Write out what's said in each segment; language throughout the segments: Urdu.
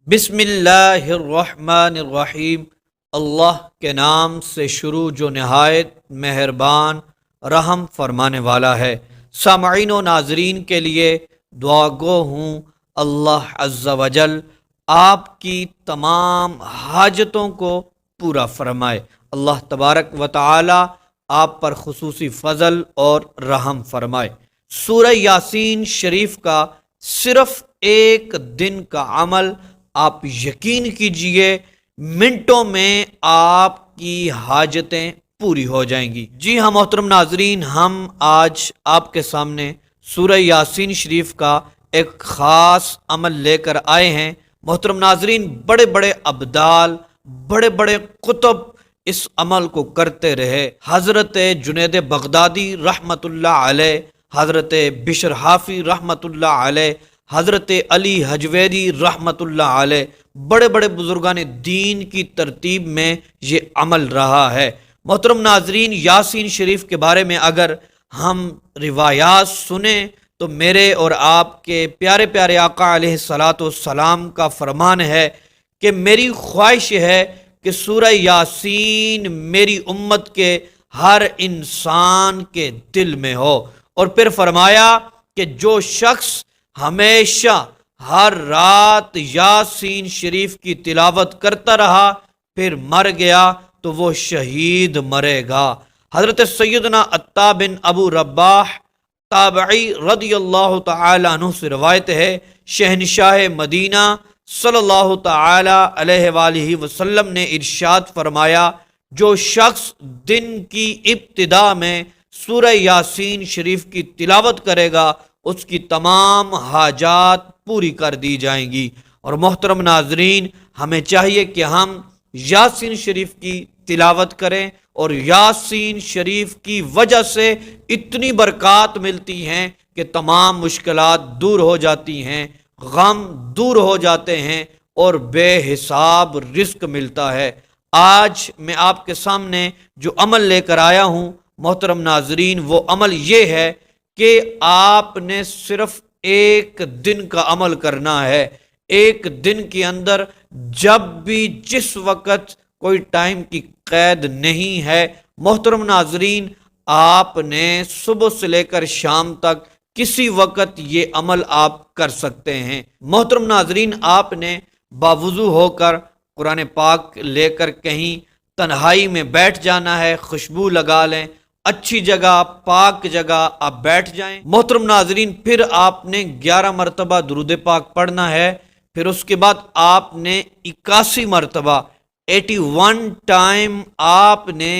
بسم اللہ الرحمن الرحیم۔ اللہ کے نام سے شروع جو نہایت مہربان رحم فرمانے والا ہے۔ سامعین و ناظرین کے لیے دعا گو ہوں اللہ عز و جل آپ کی تمام حاجتوں کو پورا فرمائے۔ اللہ تبارک و تعالی آپ پر خصوصی فضل اور رحم فرمائے۔ سورہ یاسین شریف کا صرف ایک دن کا عمل، آپ یقین کیجئے منٹوں میں آپ کی حاجتیں پوری ہو جائیں گی۔ جی ہاں محترم ناظرین، ہم آج آپ کے سامنے سورہ یاسین شریف کا ایک خاص عمل لے کر آئے ہیں۔ محترم ناظرین، بڑے بڑے ابدال، بڑے بڑے قطب اس عمل کو کرتے رہے۔ حضرت جنید بغدادی رحمت اللہ علیہ، حضرت بشر حافی رحمت اللہ علیہ، حضرت علی حجویری رحمت اللہ علیہ، بڑے بڑے بزرگان دین کی ترتیب میں یہ عمل رہا ہے۔ محترم ناظرین، یاسین شریف کے بارے میں اگر ہم روایات سنیں تو میرے اور آپ کے پیارے پیارے آقا علیہ الصلاۃ والسلام کا فرمان ہے کہ میری خواہش ہے کہ سورہ یاسین میری امت کے ہر انسان کے دل میں ہو، اور پھر فرمایا کہ جو شخص ہمیشہ ہر رات یاسین شریف کی تلاوت کرتا رہا پھر مر گیا تو وہ شہید مرے گا۔ حضرت سیدنا عطا بن ابو رباح تابعی رضی اللہ تعالی عنہ سے روایت ہے، شہنشاہ مدینہ صلی اللہ تعالی علیہ وآلہ وسلم نے ارشاد فرمایا، جو شخص دن کی ابتدا میں سورہ یاسین شریف کی تلاوت کرے گا اس کی تمام حاجات پوری کر دی جائیں گی۔ اور محترم ناظرین، ہمیں چاہیے کہ ہم یاسین شریف کی تلاوت کریں، اور یاسین شریف کی وجہ سے اتنی برکات ملتی ہیں کہ تمام مشکلات دور ہو جاتی ہیں، غم دور ہو جاتے ہیں، اور بے حساب رزق ملتا ہے۔ آج میں آپ کے سامنے جو عمل لے کر آیا ہوں محترم ناظرین، وہ عمل یہ ہے کہ آپ نے صرف ایک دن کا عمل کرنا ہے۔ ایک دن کے اندر جب بھی جس وقت کوئی ٹائم کی قید نہیں ہے، محترم ناظرین آپ نے صبح سے لے کر شام تک کسی وقت یہ عمل آپ کر سکتے ہیں۔ محترم ناظرین، آپ نے باوضو ہو کر قرآن پاک لے کر کہیں تنہائی میں بیٹھ جانا ہے، خوشبو لگا لیں، اچھی جگہ پاک جگہ آپ بیٹھ جائیں۔ محترم ناظرین، پھر آپ نے 11 مرتبہ درود پاک پڑھنا ہے، پھر اس کے بعد آپ نے 81 مرتبہ 81 ٹائم آپ نے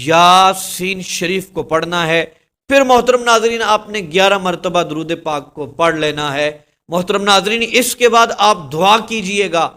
یاسین شریف کو پڑھنا ہے۔ پھر محترم ناظرین آپ نے 11 مرتبہ درود پاک کو پڑھ لینا ہے۔ محترم ناظرین، اس کے بعد آپ دعا کیجئے گا۔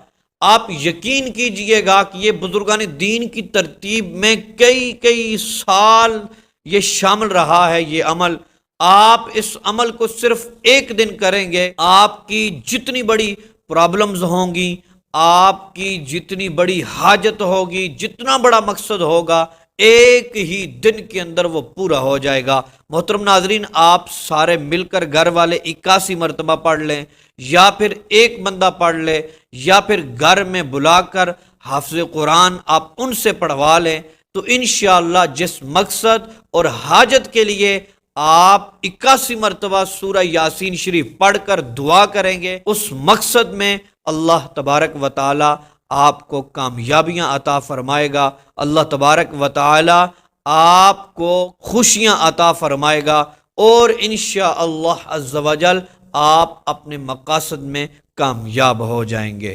آپ یقین کیجئے گا کہ یہ بزرگان دین کی ترتیب میں کئی سال یہ شامل رہا ہے یہ عمل۔ آپ اس عمل کو صرف ایک دن کریں گے، آپ کی جتنی بڑی پرابلمز ہوں گی، آپ کی جتنی بڑی حاجت ہوگی، جتنا بڑا مقصد ہوگا، ایک ہی دن کے اندر وہ پورا ہو جائے گا۔ محترم ناظرین، آپ سارے مل کر گھر والے 81 مرتبہ پڑھ لیں، یا پھر ایک بندہ پڑھ لے، یا پھر گھر میں بلا کر حافظ قرآن آپ ان سے پڑھوا لیں، تو انشاءاللہ جس مقصد اور حاجت کے لیے آپ 81 مرتبہ سورہ یاسین شریف پڑھ کر دعا کریں گے، اس مقصد میں اللہ تبارک و تعالی آپ کو کامیابیاں عطا فرمائے گا۔ اللہ تبارک و تعالی آپ کو خوشیاں عطا فرمائے گا، اور انشاءاللہ عز و جل آپ اپنے مقاصد میں کامیاب ہو جائیں گے۔